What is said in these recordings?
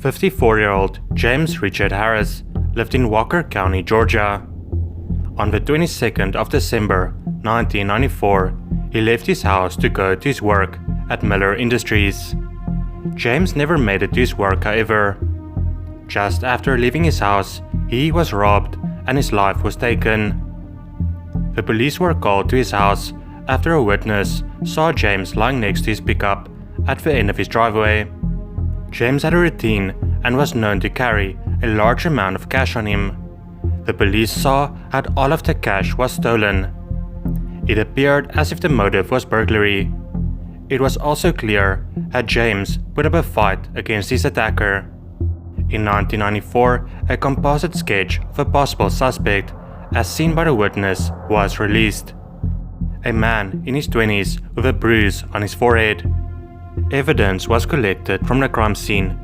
54-year-old James Richard Harris lived in Walker County, Georgia. On the 22nd of December 1994, he left his house to go to his work at Miller Industries. James never made it to his work, however. Just after leaving his house, he was robbed and his life was taken. The police were called to his house after a witness saw James lying next to his pickup at the end of his driveway. James had a routine and was known to carry a large amount of cash on him. The police saw that all of the cash was stolen. It appeared as if the motive was burglary. It was also clear that James put up a fight against his attacker. In 1994, a composite sketch of a possible suspect, as seen by the witness, was released. A man in his 20s with a bruise on his forehead. Evidence was collected from the crime scene,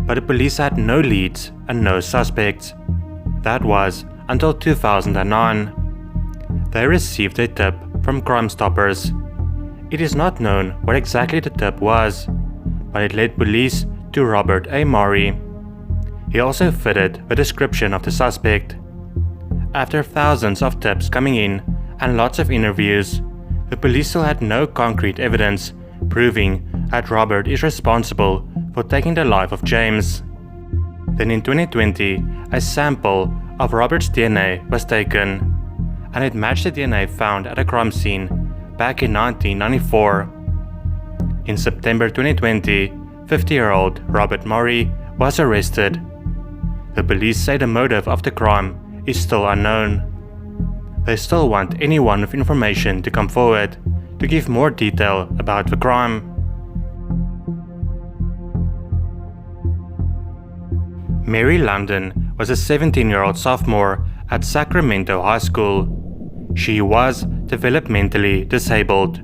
but the police had no leads and no suspects. That was until 2009. They received a tip from Crime Stoppers. It is not known what exactly the tip was, but it led police to Robert A. Murray. He also fitted the description of the suspect. After thousands of tips coming in and lots of interviews, the police still had no concrete evidence proving that Robert is responsible for taking the life of James. Then in 2020, a sample of Robert's DNA was taken, and it matched the DNA found at a crime scene back in 1994. In September 2020, 50-year-old Robert Murray was arrested. The police say the motive of the crime is still unknown. They still want anyone with information to come forward to give more detail about the crime. Mary London was a 17-year-old sophomore at Sacramento High School. She was developmentally disabled.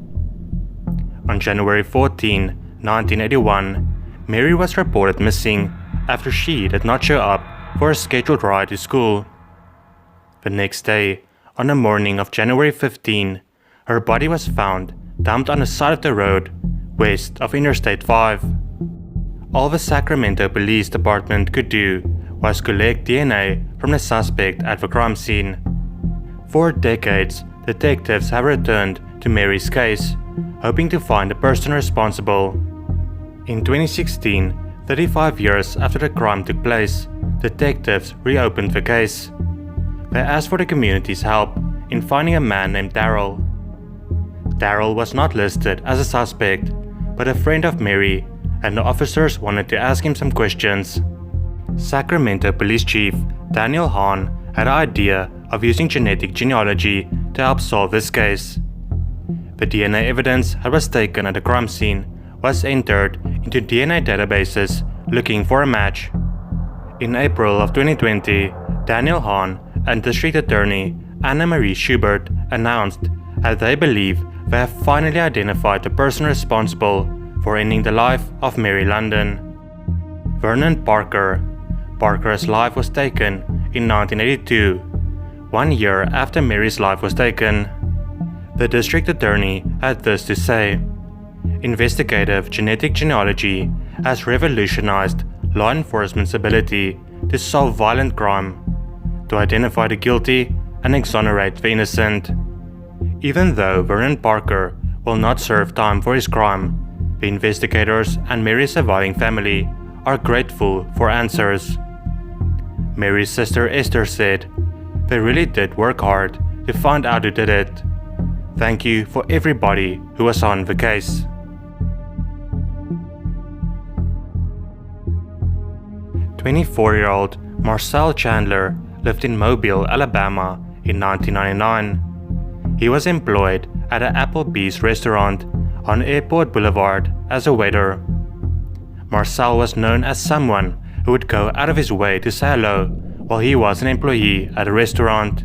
On January 14, 1981, Mary was reported missing after she did not show up for a scheduled ride to school. The next day, on the morning of January 15, her body was found dumped on the side of the road west of Interstate 5. All the Sacramento Police Department could do was collect DNA from the suspect at the crime scene. For decades, detectives have returned to Mary's case, hoping to find the person responsible. In 2016, 35 years after the crime took place, detectives reopened the case. They asked for the community's help in finding a man named Darryl. Darryl was not listed as a suspect, but a friend of Mary, and the officers wanted to ask him some questions. Sacramento Police Chief Daniel Hahn had an idea of using genetic genealogy to help solve this case. The DNA evidence that was taken at the crime scene was entered into DNA databases looking for a match. In April of 2020, Daniel Hahn and District Attorney Anna Marie Schubert announced that they believe they have finally identified the person responsible for ending the life of Mary London. Vernon Parker. Parker's life was taken in 1982, 1 year after Mary's life was taken. The district attorney had this to say: "Investigative genetic genealogy has revolutionized law enforcement's ability to solve violent crime, to identify the guilty and exonerate the innocent." Even though Vernon Parker will not serve time for his crime, the investigators and Mary's surviving family are grateful for answers. Mary's sister Esther said, "They really did work hard to find out who did it. Thank you for everybody who was on the case." "24-year-old Marcel Chandler lived in Mobile, Alabama in 1999. He was employed at an Applebee's restaurant on Airport Boulevard as a waiter. Marcel was known as someone who would go out of his way to say hello while he was an employee at a restaurant.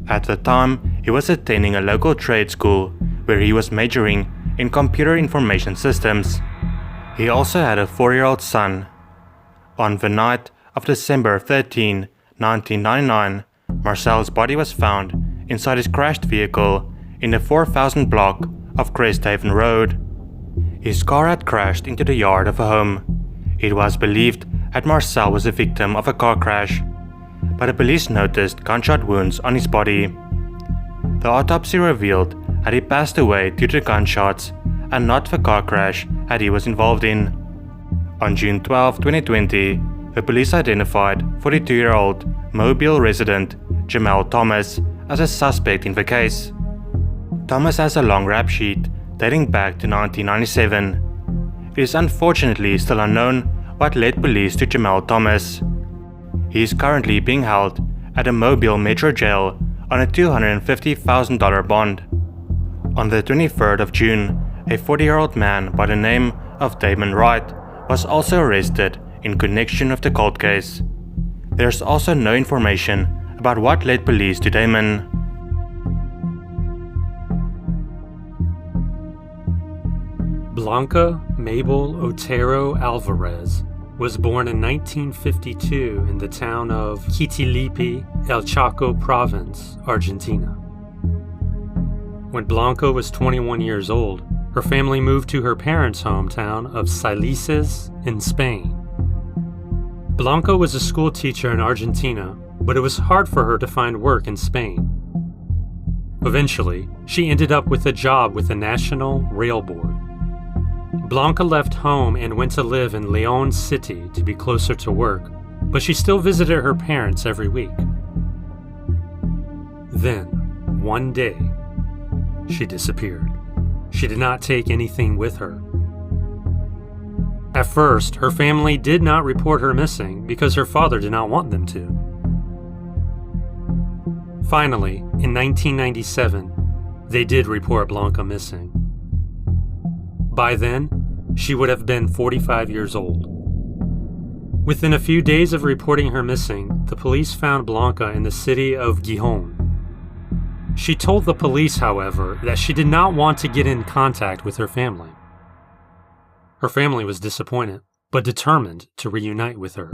At the time, he was attending a local trade school where he was majoring in computer information systems. He also had a 4-year-old son. On the night of December 13, 1999, Marcel's body was found inside his crashed vehicle in the 4000 block of Cresthaven Road. His car had crashed into the yard of a home. It was believed that Marcel was a victim of a car crash, but the police noticed gunshot wounds on his body. The autopsy revealed that he passed away due to gunshots and not the car crash that he was involved in. On June 12, 2020, the police identified 42-year-old Mobile resident Jamel Thomas as a suspect in the case. Thomas has a long rap sheet dating back to 1997. It is unfortunately still unknown what led police to Jamel Thomas. He is currently being held at a Mobile Metro jail on a $250,000 bond. On the 23rd of June, a 40-year-old man by the name of Damon Wright was also arrested in connection with the cold case. There is also no information about what led police to Damon. Blanca Mabel Otero Alvarez was born in 1952 in the town of Quitilipi, El Chaco province, Argentina. When Blanca was 21 years old, her family moved to her parents' hometown of Salices in Spain. Blanca was a school teacher in Argentina, but it was hard for her to find work in Spain. Eventually, she ended up with a job with the National Rail Board. Blanca left home and went to live in León City to be closer to work, but she still visited her parents every week. Then, one day, she disappeared. She did not take anything with her. At first, her family did not report her missing because her father did not want them to. Finally, in 1997, they did report Blanca missing. By then, she would have been 45 years old. Within a few days of reporting her missing, the police found Blanca in the city of Gijón. She told the police, however, that she did not want to get in contact with her family. Her family was disappointed, but determined to reunite with her.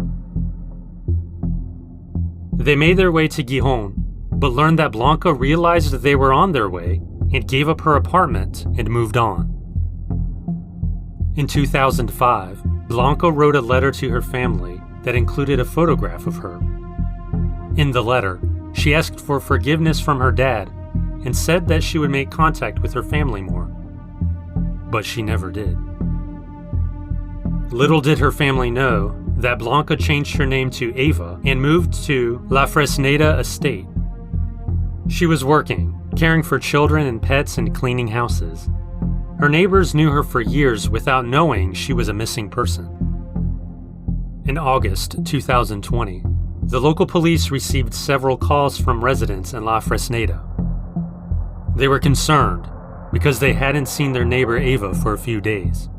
They made their way to Gijón, but learned that Blanca realized that they were on their way and gave up her apartment and moved on. In 2005, Blanca wrote a letter to her family that included a photograph of her. In the letter, she asked for forgiveness from her dad and said that she would make contact with her family more. But she never did. Little did her family know that Blanca changed her name to Ava and moved to La Fresneda estate. She was working, caring for children and pets and cleaning houses. Her neighbors knew her for years without knowing she was a missing person. In August 2020, the local police received several calls from residents in La Fresneda. They were concerned because they hadn't seen their neighbor Ava for a few days.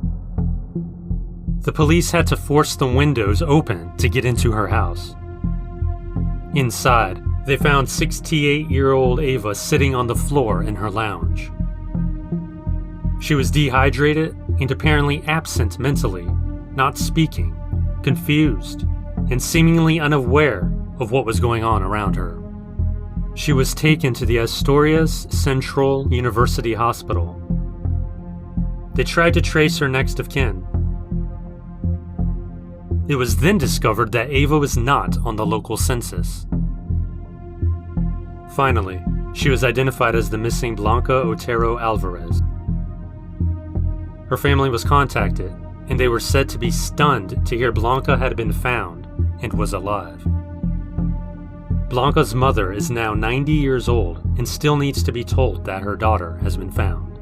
The police had to force the windows open to get into her house. Inside, they found 68-year-old Ava sitting on the floor in her lounge. She was dehydrated and apparently absent mentally, not speaking, confused, and seemingly unaware of what was going on around her. She was taken to the Asturias Central University Hospital. They tried to trace her next of kin. It was then discovered that Ava was not on the local census. Finally, she was identified as the missing Blanca Otero Alvarez. Her family was contacted, and they were said to be stunned to hear Blanca had been found and was alive. Blanca's mother is now 90 years old and still needs to be told that her daughter has been found.